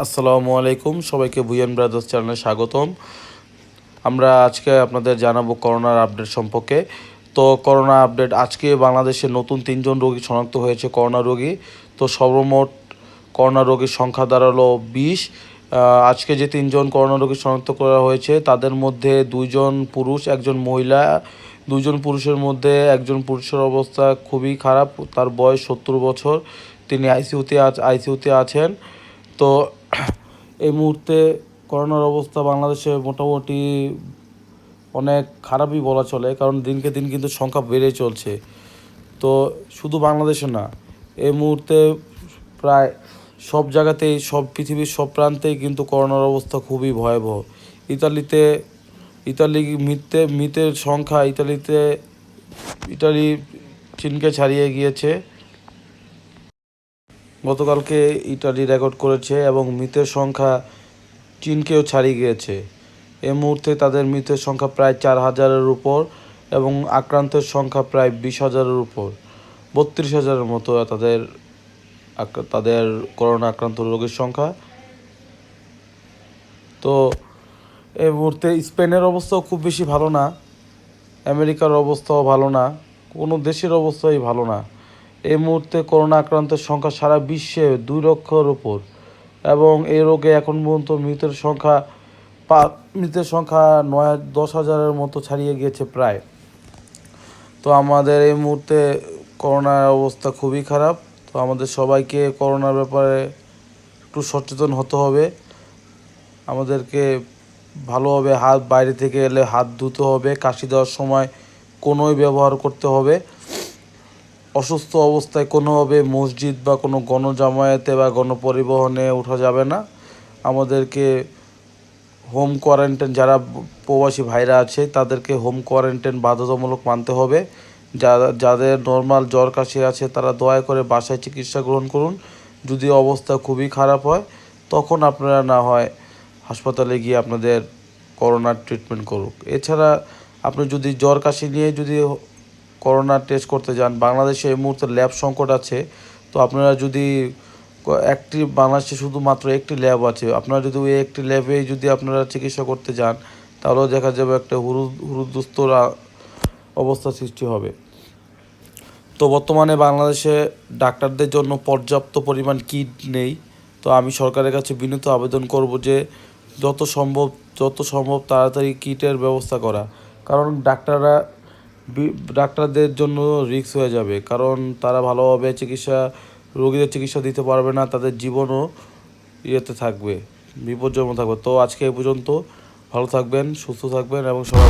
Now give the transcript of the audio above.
আসসালামু আলাইকুম, সবাইকে ভুইয়ান ব্রাদার্স চ্যানেলে স্বাগতম। আমরা আজকে আপনাদের জানাবো করোনার আপডেট সম্পর্কে। তো করোনা আপডেট, আজকে বাংলাদেশে নতুন 3জন রোগী শনাক্ত হয়েছে করোনা রোগী। তো সর্বমোট করোনা রোগীর সংখ্যা দাঁড়ালো 20। আজকে যে 3জন করোনা রোগী শনাক্ত করা হয়েছে তাদের মধ্যে 2জন পুরুষ, 1জন মহিলা। 2জন পুরুষের মধ্যে একজন পুরুষের অবস্থা খুবই খারাপ, তার বয়স 70 বছর, তিনি আইসিইউতে আছেন। তো এই মুহূর্তে করোনার অবস্থা বাংলাদেশে মোটামুটি অনেক খারাপই বলা চলে, কারণ দিনকে দিন কিন্তু সংখ্যা বেড়ে চলছে। তো শুধু বাংলাদেশে না, এই মুহূর্তে প্রায় সব জায়গাতেই, সব পৃথিবীর সব প্রান্তেই কিন্তু করোনার অবস্থা খুবই ভয়াবহ। মৃতের সংখ্যা ইটালি চীনকে ছাড়িয়ে গিয়েছে। গতকালকে ইটালি রেকর্ড করেছে এবং মৃতের সংখ্যা চীনকেও ছাড়িয়ে গিয়েছে। এই মুহূর্তে তাদের মৃতের সংখ্যা প্রায় 4,000-এর উপর এবং আক্রান্তের সংখ্যা প্রায় 20,000-এর উপর, 32,000-এর মতো তাদের করোনা আক্রান্ত রোগীর সংখ্যা। তো এই মুহূর্তে স্পেনের অবস্থাও খুব বেশি ভালো না, আমেরিকার অবস্থাও ভালো না, কোনো দেশের অবস্থাই ভালো না। এই মুহূর্তে করোনা আক্রান্তের সংখ্যা সারা বিশ্বে 2 লক্ষের উপর এবং এই রোগে এখন পর্যন্ত মৃতের সংখ্যা 9-10,000-এর মতো ছাড়িয়ে গিয়েছে প্রায়। তো আমাদের এই মুহূর্তে করোনার অবস্থা খুবই খারাপ। তো আমাদের সবাইকে করোনার ব্যাপারে একটু সচেতন হতে হবে। আমাদেরকে ভালোভাবে বাইরে থেকে এলে হাত ধুতে হবে, কাশি দেওয়ার সময় কোনোই ব্যবহার করতে হবে। অসুস্থ অবস্থায় কোনোভাবে মসজিদ বা কোনো গণজামায়াতে বা গণপরিবহনে ওঠা যাবে না। আমাদেরকে হোম কোয়ারেন্টাইন, যারা প্রবাসী ভাইরা আছে তাদেরকে হোম কোয়ারেন্টাইন বাধ্যতামূলক মানতে হবে। যাদের নর্মাল জ্বর কাশি আছে তারা দয়া করে বাসায় চিকিৎসা গ্রহণ করুন। যদি অবস্থা খুবই খারাপ হয় তখন আপনারা না হয় হাসপাতালে গিয়ে আপনাদের করোনার ট্রিটমেন্ট করুক। এছাড়া আপনি যদি জ্বর কাশি নিয়ে যদি করোনা টেস্ট করতে যান, বাংলাদেশে এই মুহূর্তে ল্যাব সংকট আছে। তো আপনারা যদি বাংলাদেশে শুধুমাত্র একটি ল্যাব আছে, আপনারা যদি ওই একটি ল্যাবেই যদি আপনারা চিকিৎসা করতে যান তাহলেও দেখা যাবে একটা হুরুদুস্তর অবস্থা সৃষ্টি হবে। তো বর্তমানে বাংলাদেশে ডাক্তারদের জন্য পর্যাপ্ত পরিমাণ কিট নেই। তো আমি সরকারের কাছে বিনীত আবেদন করব যে যত সম্ভব তাড়াতাড়ি কিটের ব্যবস্থা করা, কারণ ডাক্তারদের জন্য রিস্ক হয়ে যাবে, কারণ তারা ভালোভাবে রোগীদের চিকিৎসা দিতে পারবে না, তাদের জীবনও বিপজ্জনক থাকবে। তো আজকে এই পর্যন্ত। ভালো থাকবেন, সুস্থ থাকবেন এবং সবাই